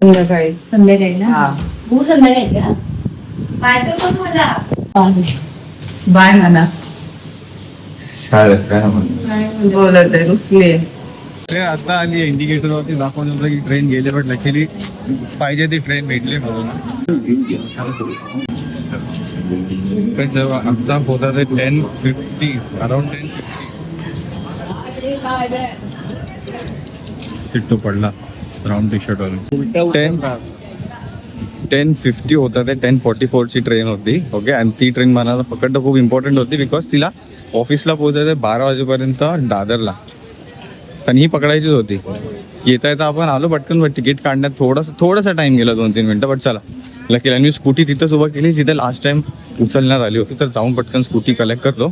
संध्याकाळी संध्याकाळी ना हा तू संध्याकाळी का बाय तर कोण मला बाय म्हणा काय म्हणतो बोलत आहे रुसले. ट्रेन आता आली इंडिकेटर वरती दाखवून होतं की ट्रेन गेले, बट लकीली पाहिजे ती ट्रेन भेटली म्हणून. पण जेव्हा आता होता ते 10:50 अराउंड 10:50 सिट्टू पडला राऊंड टी शर्ट वाला. 10:50 होता ते 10:44 ची ट्रेन होती. ओके, आणि ती ट्रेन मला पकडणं खूप इम्पॉर्टंट होती बिकॉज तिला ऑफिसला पोहोचायचं 12 वाजेपर्यंत दादरला, पण ही पकडायचीच होती. येता येता आपण आलो पटकन, तिकीट काढण्यात थोडासा टाइम गेला 2-3 मिनिटं, बट चला लकीला मी स्कूटी तिथंच उभा केली जिथे लास्ट टाइम उचलण्यात आली होती. तर जाऊन पटकन स्कूटी कलेक्ट करतो.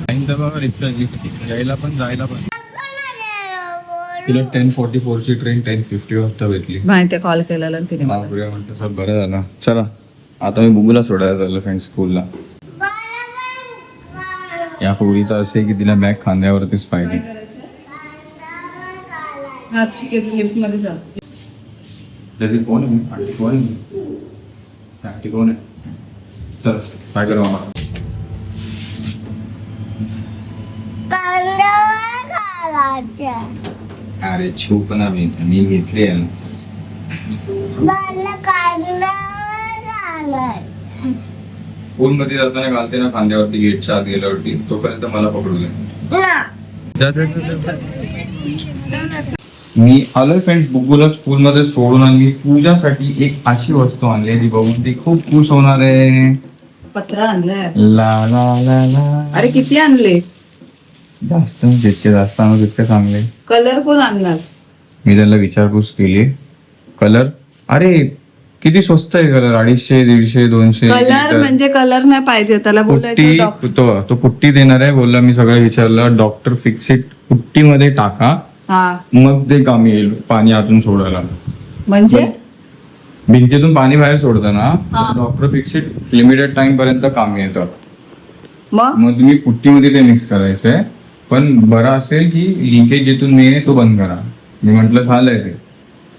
टाइम तर बाबा रिक्षाची यायला पण जायला पण. तिला 10:44 ची ट्रेन 10:50 वाजता भेटली. माहिती कॉल केलेला ना तिने मला. बापरे, म्हटलं सर बरं झालं. चला आता मी बुबूला सोडायला चाललो फ्रेंड्स स्कूलला. या पोरीचं असे की तिला बॅग खांद्यावरतीच पाहिजे. आज लिफ्ट मध्ये जा. त्याची कोण आहे? आंटी कोण आहे? आंटी कोण आहे? चल काय करू आम्हाला. अरे छूप ना, मी घेतली आहे. स्कूल मध्ये जाताना घालते ना खांद्यावरती, गेटच्या आत गेल्यावरती, तोपर्यंत मला पकडू दे. मी आलोय फ्रेंड्स बुबूला स्कूल मध्ये सोडून, आणि पूजासाठी एक अशी वस्तू आणली जी बघून ती खूप खुश होणार आहे. पत्र आणलंय. ला ला ला ला. अरे किती आणले? जास्त जितके जास्त आणू तितके चांगले. कलर कोण आणणार? मी त्यांना विचारपूस केली. कलर अरे किती स्वस्त आहे कलर, 250, 150, 200. कलर म्हणजे कलर नाही पाहिजे त्याला पुट्टी बोलायचं. तो पुट्टी देणार आहे बोलला. मी सगळं विचारलं. डॉक्टर फिक्सिट पुट्टी मध्ये टाका, हा मग ते कामी येईल पाणी आतून सोडायला. म्हणजे भिंतीतून पाणी बाहेर सोडतं ना, हा. डॉक्टर फिक्सिट लिमिटेड टाइम पर्यंत कामी येतं. मग मग तुम्ही पुट्टीमध्ये ते मिक्स करायचंय. पण बरं असेल की लिकेज जिथून मेन आहे तो बंद करा. मी म्हटलं झालंय ते.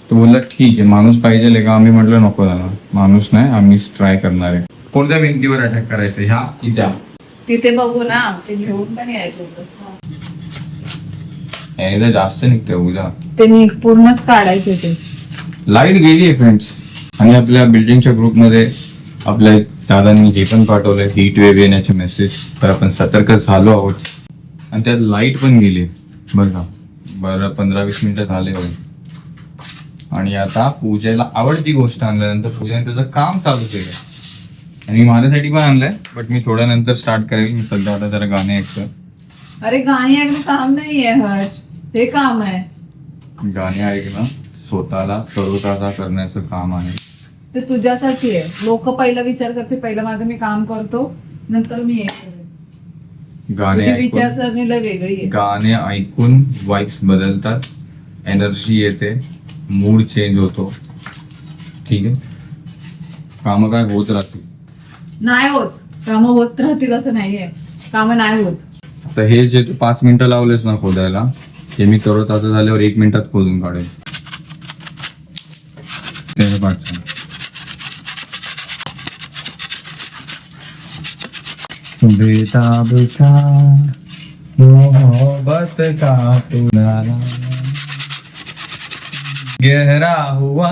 तो बोलला ठीक आहे, माणूस पाहिजे का? आम्ही म्हटलं नको झाला, माणूस नाही, आम्ही ट्राय करणार आहे. कोणत्या भिंतीवर अटॅक करायचं, ह्या की त्या? तिथे बघू ना, ते घेऊन पण यायचं होतं. एकदा जास्त निघतंय उद्या. ते पूर्णच काढायचे ते. लाईट गेली आहे फ्रेंड्स. आणि आपल्या बिल्डिंगच्या ग्रुपमध्ये आपल्या दादांनी हे पण पाठवलंय हीट वेव्ह येण्याचे मेसेज. तर आपण सतर्क झालो आहोत. आणि त्यात लाईट पण गेली बरं. 15-20 मिनिटं झाले होते. आणि आता पूजेला आवडती गोष्ट आणल्यानंतर पूजेने त्याचं काम चालू केलं. आणि मी माझ्यासाठी पण आणलंय, बट मी थोड्या नंतर स्टार्ट करेल. मी सध्या आता जरा गाणे ऐकतो. अरे गाणी ऐकणं काम नाहीये हर्ष, हे काम आहे. गाणे ऐकणं स्वतःला तरोताजा करण्याचं काम आहे. ते तुझ्यासाठी आहे. लोक पहिला विचार करते, पहिलं माझं मी काम करतो, नंतर मी हे करेन. गाणे तुझी ऐकून विचारसरणी लय वेगळी आहे. गाणे ऐकून वाईब्स बदलतात, एनर्जी येते, मूड चेंज होतो. ठीक आहे, काम काय होत राहतील. नाही होत कामं, होत राहतील असं नाहीये. कामं नाही होत. आता हे जे तू 5 मिनिटं लावलेस ना खोदायला, ते मी तरोताजा झाल्यावर 1 मिनिटात खोदून काढेल. ते पाठ बेताब सा मोहब्बत का पुराना गहरा हुआ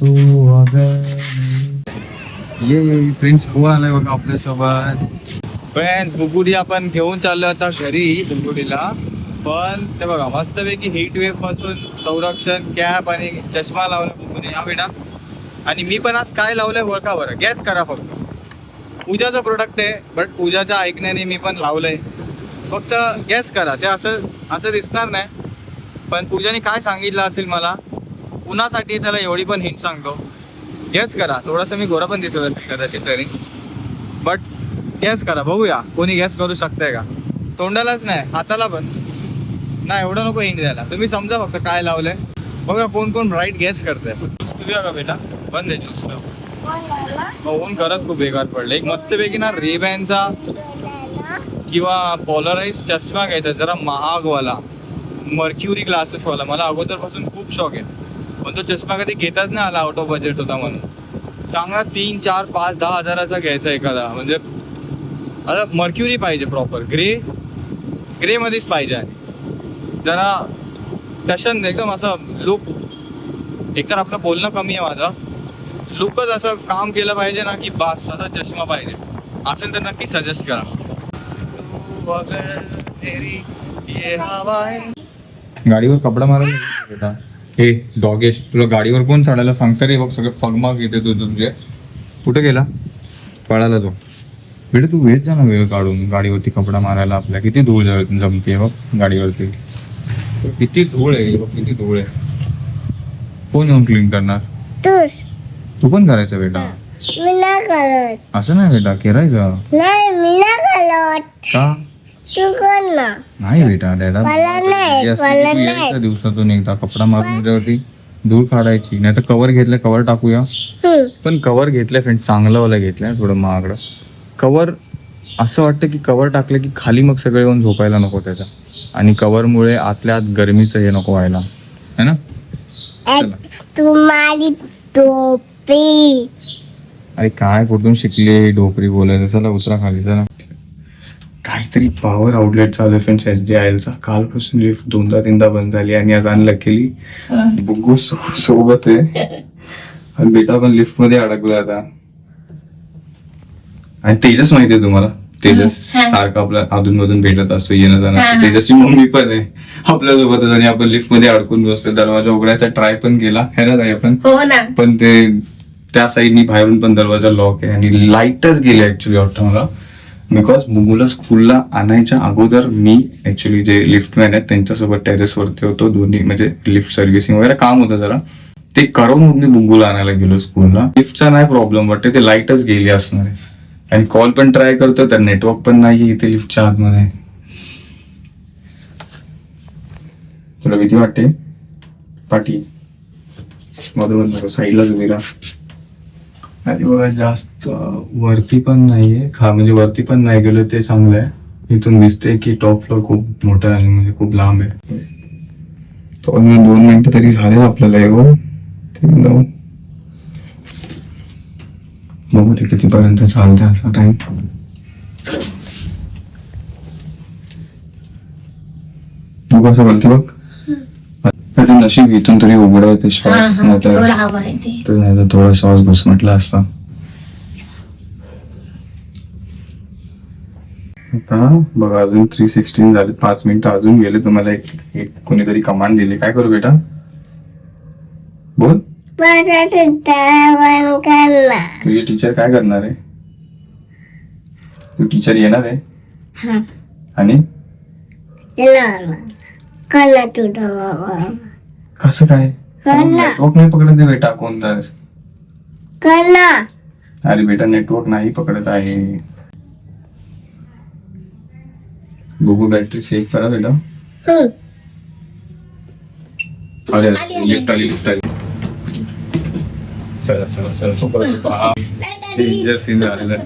तू अगर. ये फ्रेंड्स गोवा आलाय बघा आपल्यासोबत. फ्रेंड्स बुगुडी आपण घेऊन चाललो आता घरी बुगुडीला. पण ते बघा मस्तपैकी हीट वेव्ह पासून संरक्षण कॅप आणि चष्मा लावला बुगुडी हा बेटा. आणि मी पण आज काय लावलंय ओळखा बरं, गॅस करा फक्त. पूजाचं प्रोडक्ट आहे, बट पूजाच्या ऐकण्याने मी पण लावलंय. फक्त गॅस करा, ते असं दिसणार नाही. पण पूजाने काय सांगितलं असेल मला पुन्हासाठी, चला एवढी पण हिंट सांगतो. गॅस करा. थोडंसं मी गोरा पण दिसत असेल कदाचित तरी, बट गॅस करा. बघूया कोणी गॅस करू शकताय का. तोंडालाच नाही, हाताला पण नाही. एवढं नको हिंट द्यायला. तुम्ही समजा फक्त काय लावलंय. बघा कोण कोण राईट गॅस करताय. ज्यूस पिऊया का बेटा? बंद आहे ज्यूस. ऊन खरंच खूप बेकार पडलं. एक मस्तपैकी ना रेबॅनचा किंवा पोलराइज चष्मा घ्यायचा, जरा महागवाला. मर्क्युरी ग्लासेसवाला. मला अगोदरपासून खूप शौक आहे, पण तो चष्मा कधी घेताच नाही आला, आउट ऑफ बजेट होता म्हणून. चांगला 3, 4, 5, 10 हजाराचा घ्यायचा एखादा. म्हणजे आता मर्क्युरी पाहिजे प्रॉपर ग्रेमध्येच पाहिजे आहे. जरा फॅशन एकदम असं लुक. एकतर आपलं बोलणं कमी आहे माझं, लुकच असं काम केलं पाहिजे ना की बास साधा चष्मा पाहिजे असेल तर नक्की सजेस्ट करा. गाडीवर कपडा मारायला बेटा. हे डॉगेश, तुला गाडीवर कोण चढायला सांगतं रे? बघ सगळं पगमाग येते तुझे. कुठे गेला? पळाला तो. बेटा तू वेळ जा ना, वेळ काढून गाडीवरती कपडा मारायला. आपल्या किती धूळ जमते बघ गाडीवरती. किती धूळ आहे बघ, किती धूळ आहे. कोण येऊन क्लीन करणार? तू पण करायचं बेटा. मी नाही करत. असं नाही बेटा, करायचं. नाही मी नाही करत. का? तू कर ना. नाही बेटा, डॅडा मला नाही. दिवसातून एकदा कपडा मारून त्याच्यावरती धूळ काढायची. नाही तर कवर घेतलं, कवर टाकूया. पण कवर घेतलंय फ्रेंड, चांगलं वाला घेतलंय, थोडं महागडं कवर. असं वाटतं की कवर टाकलं की खाली मग सगळे येऊन झोपायला नको त्याचा, आणि कवरमुळे आतल्या आत गरमीचं हे नको व्हायला, है ना? तुम्हाला टोपी. अरे काय कुठून शिकली डोकरी बोलायचं? चला उतरा खाली, चला. काहीतरी पॉवर आउटलेट चालू आहे फ्रेंड्स SDILचा. कालपासून लिफ्ट 2दा-3दा बंद झाली, आणि आज अनलकीली बुग्गू सोबत आहे, आणि बेटा पण लिफ्ट मध्ये अडकला आता. आणि तेजस माहिती आहे तुम्हाला? तेजस सारखं आपल्या अधूनमधून भेटत असतो, येणं जाणं. तेजसची मम्मी पण आहे आपल्यासोबतच, आणि आपण लिफ्ट मध्ये अडकून बसतो. दरवाजा उघडायचा ट्राय पण केला है ना ताई आपण? हो ना. पण ते त्या साईडनी बाहेरून पण दरवाजा लॉक आहे, आणि लाईटच गेली ऍक्च्युली वाटतं मला. बिकॉज मुला स्कूलला आणायच्या अगोदर मी ऍक्च्युली जे लिफ्टमॅन आहेत त्यांच्यासोबत टेरेसवरती होतो. दोन्ही म्हणजे लिफ्ट सर्व्हिसिंग वगैरे काम होतं जरा, ते करून मग मी बुंगूला आणायला गेलो स्कूलला. लिफ्टचा नाही प्रॉब्लेम वाटतं, ते लाईटच गेली असणार आहे. आणि कॉल पण ट्राय करतो तर नेटवर्क पण नाही इथे लिफ्टच्या आतमध्ये. तुला भीती वाटते पाठी? मधून साईडलाच उभी राहा. आणि बघा जास्त वरती पण नाहीये, म्हणजे वरती पण नाही गेलो ते चांगलं आहे. इथून दिसते की टॉप फ्लोर खूप मोठा आहे, म्हणजे खूप लांब आहे. तो 2 मिनिटं तरी झाले आपल्याला येऊन. बघू ते कितीपर्यंत चालते असा टाइम. बघ असं बोलते बघ. ते नशीब इथून तरी उघडं ते श्वास, नाही तर थोडा श्वास घुसमटला असता. आता बघा अजून 3:16 झाले, 5 मिनिटं अजून गेले. तुम्हाला एक कोणीतरी कमांड दिली, काय करू बेटा? बोल. तुझी टीचर काय करणार आहे? तू टीचर येणार आहे? आणि कसं काय? नेटवर्क नाही पकडत आहे बेटा कोणता? अरे बेटा नेटवर्क नाही पकडत आहे. गुगल बॅटरी सेव्ह करा बेटा. अरे लिफ्ट आली. चला डेंजर सीन झालेला.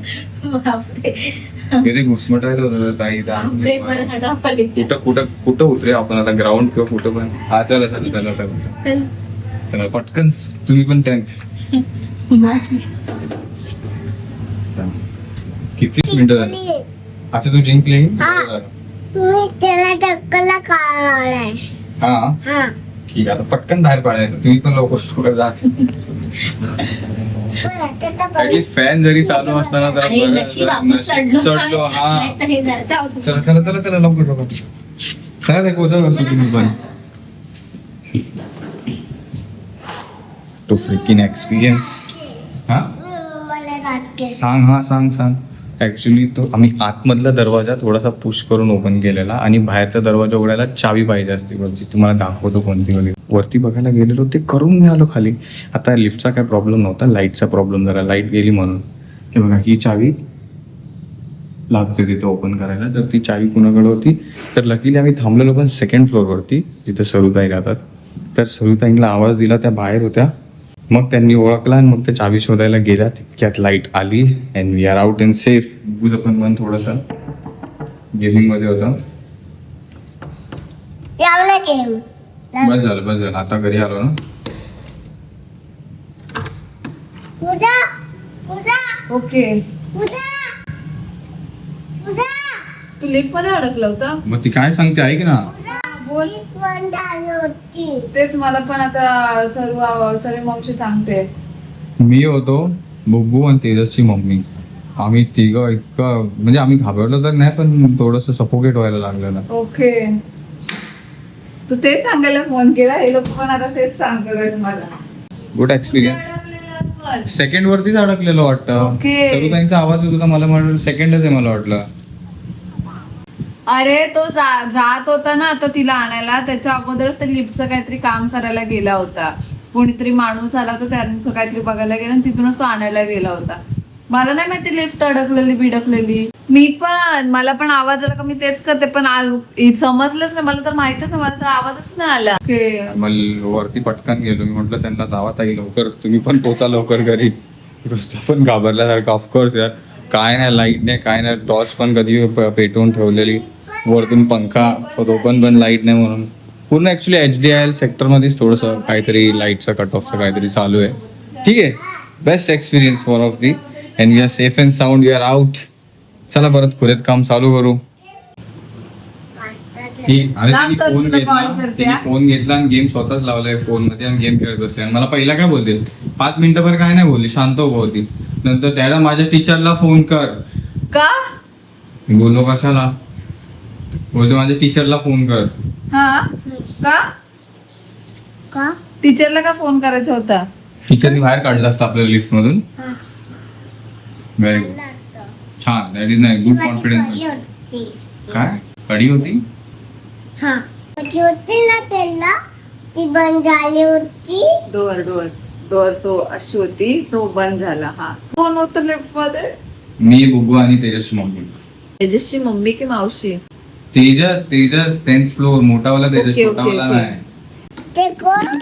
किती घुसमटायला होतं ताई. कुठं उतरे आपण आता? ग्राउंड किंवा कुठं पण? हा चला पटकन. तुम्ही पण टँक. किती मिनिटं झाली? अच्छा तू जिंकली. हा ठीक आहे, आता पटकन बाहेर पाडायचं. तुम्ही पण लवकर पुढे जा. फॅन जरी चालू असताना चढलो. हा चला लवकर चला ते कोचा असतो तुम्ही पण. तो फ्रिकिंग एक्सपिरियन्स. सांग. ऍक्च्युली तो आम्ही आतमधला दरवाजा थोडासा पुश करून ओपन केलेला, आणि बाहेरचा दरवाजा उघडायला चावी पाहिजे असते वरची. तुम्हाला दाखवतो कोणती वगैरे. वरती बघायला गेलेलो, ते करून मी आलो खाली. आता लिफ्टचा काय प्रॉब्लेम नव्हता, लाईटचा प्रॉब्लेम झाला. लाईट गेली म्हणून. हे बघा ही चावी लागते तिथे ओपन करायला. तर ती चावी कुणाकडे होती? तर लकीली आम्ही थांबलेलो पण 2nd फ्लोअरवरती, जिथे सरुताई राहतात. तर सरुताईंना आवाज दिला, त्या बाहेर होत्या. मग त्यांनी ओळखला, आणि मग त्या चावी शोधायला गेल्या. तितक्यात लाईट आली, and we are out and safe. बुजं पण थोडंसं गेमिंग मध्ये होता. जाऊ ना गेम बस झालं आता घरी आलो ना. पूजा पूजा ओके. पूजा पूजा तू लिफ्ट मध्ये अडकला होता. मग ती काय सांगते ऐक ना. बोल. पण झाली होती. तेच मला पण आता सर्व मावशी सांगते. मी होतो बुब्बू आणि तेजसची मम्मी. आम्ही तिघं इतकं म्हणजे आम्ही घाबरलो तर नाही पण थोडस सफोकेट व्हायला लागलं ना. ओके. तू ते सांगायला फोन केला. हे लोक पण आता तेच सांगतात मला. Good experience. सेकंड वरतीच अडकलेलो वाटतं. ओके. त्यांचा आवाज होता मला म्हटलं सेकंडच आहे मला वाटलं. अरे तो जात होता ना आता तिला आणायला. त्याच्या अगोदरच ते लिफ्टचं काहीतरी काम करायला गेला होता. कोणीतरी माणूस आला होता त्यांचं काहीतरी बघायला गेला आणि तिथूनच तो आणायला गेला होता. मला नाही माहिती लिफ्ट अडकलेली बिडकलेली. मला पण आवाज आला का मी तेच करते पण समजलंच नाही. मला तर माहितच नाही. मला तर आवाजच नाही आला. मग वरती पटकन गेलो. मी म्हटलं त्यांना जावा ताई लवकर तुम्ही पण पोचा लवकर घरी. रस्ता पण घाबरल्यासारखं. ऑफकोर्स यार काय नाही लाईट नाही काय नाही. टॉर्च पण कधी पेटवून ठेवलेली. वरतून पंखा तो पण लाईट नाही म्हणून पूर्ण ऍक्च्युली HDIL सेक्टरमध्येच थोडंसं काहीतरी लाईटचं कट ऑफचं काहीतरी चालू आहे. ठीक आहे. Best experience one of the and we are safe and sound. We are out. चला परत खुलेत काम चालू करू. फोन घेतला आणि गेम स्वतःच लावलाय फोन मध्ये आणि गेम खेळत बसले. आणि मला पहिला काय बोलते 5 मिनिटभर काय नाही बोलली शांत उभं होती. नंतर त्याला माझ्या टीचरला फोन कर. का बोललो कशाला. बोलतो माझ्या टीचरला फोन कर. हा का का टीचरला का फोन करायचा होता. टीचरनी बाहेर काढलं असतं आपल्याला लिफ्ट मधून. व्हेरी गुड छान. दॅट इज नाही गुड कॉन्फिडन्स. काय कडी होती. हा होती ना पहिला ती बंद झाली होती. डोअर तो अशी होती तो बंद झाला. हा कोण होतं लिफ्ट मध्ये. मी बुब्बू आणि तेजसची मम्मी. तेजसची मम्मी की मावशी. तेजस 10th फ्लोर मोठावाला तेजस ओके, ओके, छोटावाला ओके. नाही. ते कोण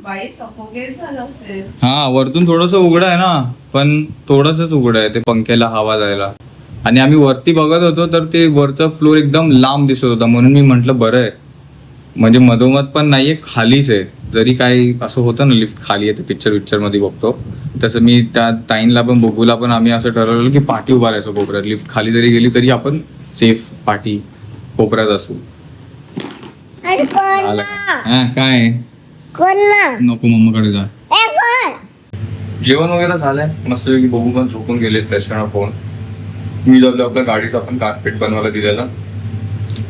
बाई सफोकेट झालं असेल. हा वरतून थोडस उघड आहे ना पण थोडसच उघड आहे ते पंख्याला हवा जायला. आणि आम्ही वरती बघत होतो तर ते वरचा फ्लोर एकदम लांब दिसत होता म्हणून मी म्हंटल बरं आहे म्हणजे मधोमध पण नाहीये खालीच आहे. जरी काही असं होतं ना लिफ्ट खाली आहे पिक्चर मध्ये बघतो तसं मी त्या ताईंला पण बुब्बूला पण आम्ही असं ठरवलं की पाठी उभा राहायचं कोपऱ्यात. लिफ्ट खाली जरी गेली तरी आपण सेफ पाठी कोपऱ्यात असू. अरे कोण आलं ना हा काय कोण ना नको मम्माकडे जा. ए कोण जेवण वगैरे झालंय मस्तपैकी. बघू पण झोपून गेले फ्रेश फोन. मी जातो आपल्या गाडीचं आपण कार्पेट बनवायला दिलेलं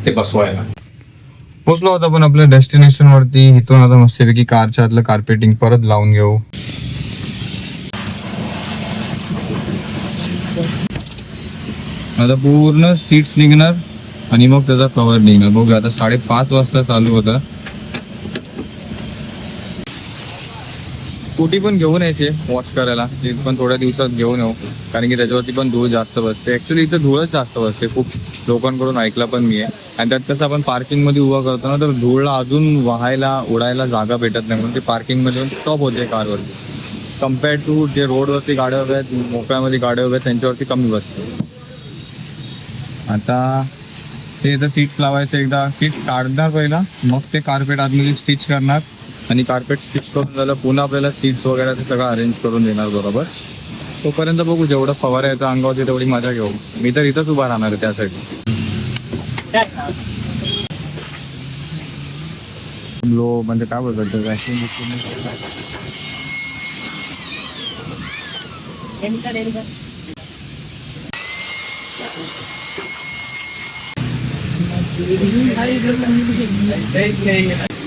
ते बसवायला. पोचलो होता पण आपल्या डेस्टिनेशन वरती. इथून आता मस्तपैकी कारच्या आतलं कार्पेटिंग परत लावून घेऊ. आता पूर्ण सीट्स निघणार आणि मग त्याचा कव्हर निघणार. बघूया आता 5:30 वाजता चालू होता. स्कूटी पण घेऊन यायचे वॉश करायला. ती पण थोड्या दिवसात घेऊन येऊ कारण की त्याच्यावरती पण धूळ जास्त बसते. ऍक्च्युली इथं धूळच जास्त बसते. खूप लोकांकडून ऐकला पण मी आहे. आणि त्यात कसं आपण पार्किंग मध्ये उभा करतो ना तर धूळला अजून वाहायला उडायला जागा भेटत नाही म्हणून ते पार्किंग मध्ये स्टॉप होते कारवरती. कम्पेअर टू जे रोडवरती गाड्या उभ्या आहेत मोकळ्यामध्ये गाड्या उभ्या आहेत त्यांच्यावरती कमी बसते. आता ते इथं सीट्स लावायचं. एकदा सीट्स काढणार पहिला मग ते कार्पेट आतमध्ये स्टिच करणार आणि कार्पेट स्टिच करून झालं पुन्हा आपल्याला सीट्स वगैरे ते सगळं अरेंज करून देणार बरोबर. तोपर्यंत बघू जेवढं फवारा येतं अंगावरती तेवढी मजा घेऊ. मी तर इथंच उभा राहणार आहे त्यासाठी. लो म्हणजे काय बोलतात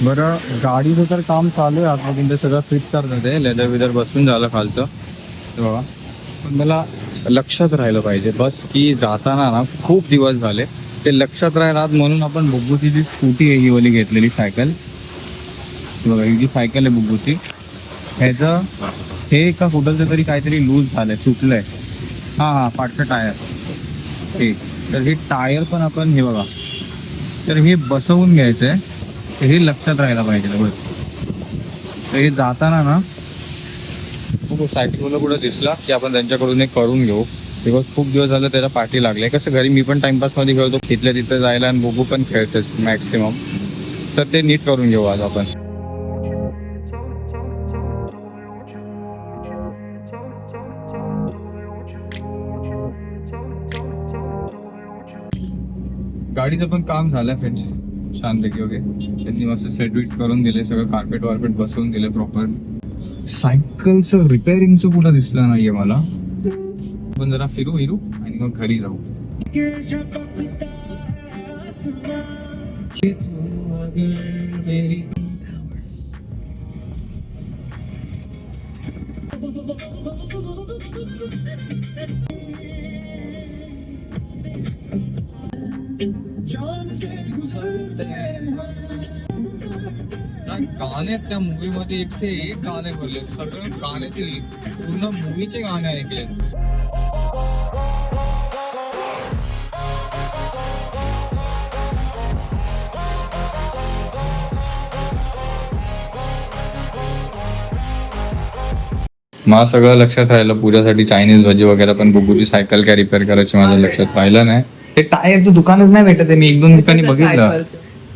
बरं गाडीचं तर काम चालू आहे आतमधून. ते सगळं फिट करतात ते लेदर विदर बसून झालं खालचं बघा. पण मला लक्षात राहिलं पाहिजे बस की जाताना ना खूप दिवस झाले ते लक्षात राहिलात म्हणून आपण बुब्बूची जी स्कूटी आहे ही वाली घेतलेली सायकल बघा. ही जी सायकल आहे बुब्बूची ह्याचं हे का कुठलचं तरी काहीतरी लूज झालंय सुटलंय. हां फाटलं टायर. ठीक तर हे टायर पण आपण हे बघा तर हे बसवून घ्यायचं आहे. हे लक्षात राहायला पाहिजे बस. तर हे जाताना ना सायकल कुठं दिसला की आपण त्यांच्याकडून एक करून घेऊ. बिकॉज खूप दिवस झालं त्याच्या पाठी लागले. कसं घरी मी पण टाइमपासमध्ये खेळतो, तिथल्या तिथं जायला आणि बघू पण खेळतेस मॅक्सिमम. तर ते नीट करून घेऊ आज आपण. गाडीचं पण काम झालं फ्रेंड्स छानपैकी. ओके, त्यांनी मस्त सेट करून दिले, सगळं कार्पेट वार्पेट बसवून दिले प्रॉपर. सायकलचं रिपेअरिंगचं कुठं दिसलं नाहीये मला. आपण जरा फिरू आणि मग घरी जाऊ. गाणे त्या मूवी मध्ये 101 गाणे भरले. सगळं गाण्याचे पूर्ण मूवीचे गाणे ऐकले. मला सगळं लक्षात राहिलं. पूजासाठी चायनीज भाजी वगैरे, पण बुबूची सायकल काय रिपेअर करायची माझ्या लक्षात राहिलं नाही. ते टायरचं दुकानच नाही भेटत आहे. मी 1-2 ठिकाणी बघितलं.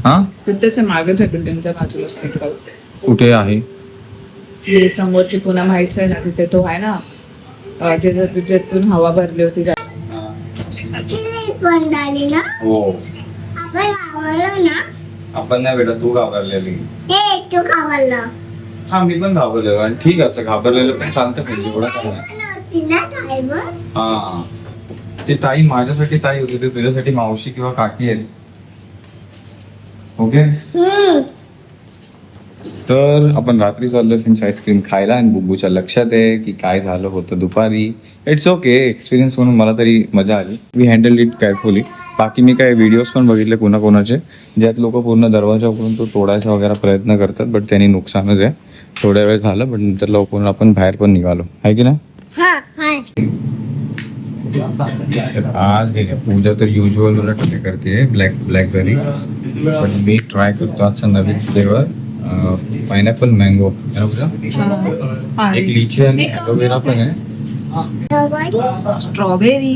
हा, त्याच्या मागच्या बिल्डिंगच्या बाजूला सायकल कुठे आहे? समोरची पुन्हा माहिती आहे ना, तिथे तो आहे ना, ज्यातून हवा भरली होती. पण झाली ना, हो, आपण आवडलो ना. आपण नाही बेटा, तू घाबरलेली. हे तू आवडलं. हा, मी पण घाबरलेलो. आणि ठीक असतं, घाबरलेलं पण चालतं पाहिजे. एवढा काय नाही. नव्हती ना ड्रायव्हर. हा, ती ताई माझ्यासाठी ताई होती, ती तुझ्यासाठी मावशी किंवा काकी आहे. ओके, तर आपण रात्री चाललो फ्रेंड्स आईस्क्रीम खायला. आणि बुब्बूच्या लक्षात आहे की काय झालं होतं दुपारी. इट्स ओके, एक्सपिरियन्स म्हणून मला तरी मजा आली. We handle it carefully. बाकी मी काय व्हिडिओज पण बघितले कोणाकोणाचे, ज्यात लोक पूर्ण दरवाजा उघडून तो तोडायचा वगैरे प्रयत्न करतात, बट त्यांनी नुकसानच आहे. थोड्या वेळ झालं, बट नंतर लवकर आपण बाहेर पण निघालो, आहे की नाही. आज पूजा तर युजल मला ट्राय करते ब्लॅकबेरी, पण मी ट्राय करतो आजचा नवीन फ्लेवर पायनॅपल मँगो. एक लिची आणि ॲलोवेरा पण आहे. स्ट्रॉबेरी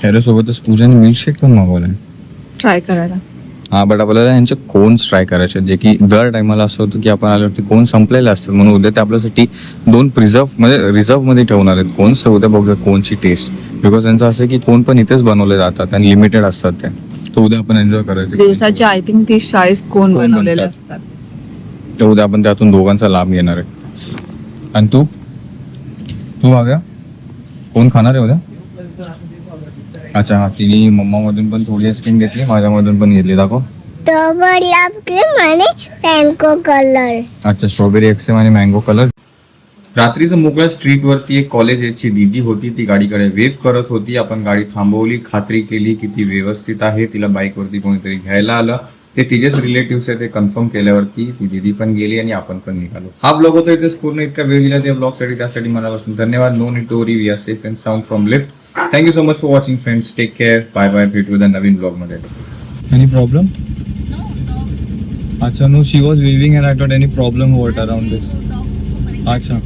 त्याच्यासोबतच पूजाने मिल्कशेक पण मागवलाय ट्राय करायला. हा, बट आपल्याला यांचे कोन्स ट्राय करायचे, जे की दर टायमाला असं होतं की आपण आल्यावरती कोन संपलेले असतात. म्हणून उद्या ते आपल्यासाठी 2 रिझर्व मध्ये ठेवणार आहेत कोन्स. तर उद्या बघूया कोनची टेस्ट, बिकॉज त्यांचं असं की कोन पण इथेच बनवले जातात आणि लिमिटेड असतात ते. तर उद्या आपण एन्जॉय करायचं. दिवसाचे आय थिंक 30-40 कोण कोण बनवलेले बनतात. असतात. तर उद्या आपण त्यातून दोघांचा लाभ घेणार आहे. आणि तू बघा कोण खाणार आहे उद्या? अच्छा, हा, तिने मम्मा मधून पण थोडी आईस्क्रीम घेतली, माझ्यामधून पण घेतली. दाखव. स्ट्रॉबेरी आईस्क्रीम आणि मँगो कलर. अच्छा, स्ट्रॉबेरी आईस्क्रीम आणि मँगो कलर. रात्रीचं मोकळ्या स्ट्रीट वरती एक कॉलेजची दीदी होती, ती गाडीकडे वेव्ह करत होती. आपण गाडी थांबवली, खात्री केली की ती व्यवस्थित आहे. तिला बाईक वरती कोणीतरी घ्यायला आलं. ते तिचेच रिलेटिव्ह आहे, ते कन्फर्म केल्यावरती ती दीदी पण गेली आणि आपण पण निघालो. हा ब्लॉग होता इथेच पूर्ण. इतका वेळ दिला त्या ब्लॉगसाठी, त्यासाठी मनापासून धन्यवाद. No need to worry, we are safe and sound from lift. Thank you so much for watching friends. Take care, bye bye. भेटू द नवीन ब्लॉग मध्ये. Any problem? अच्छा, no, she was waving and I thought any problem what around this. अच्छा.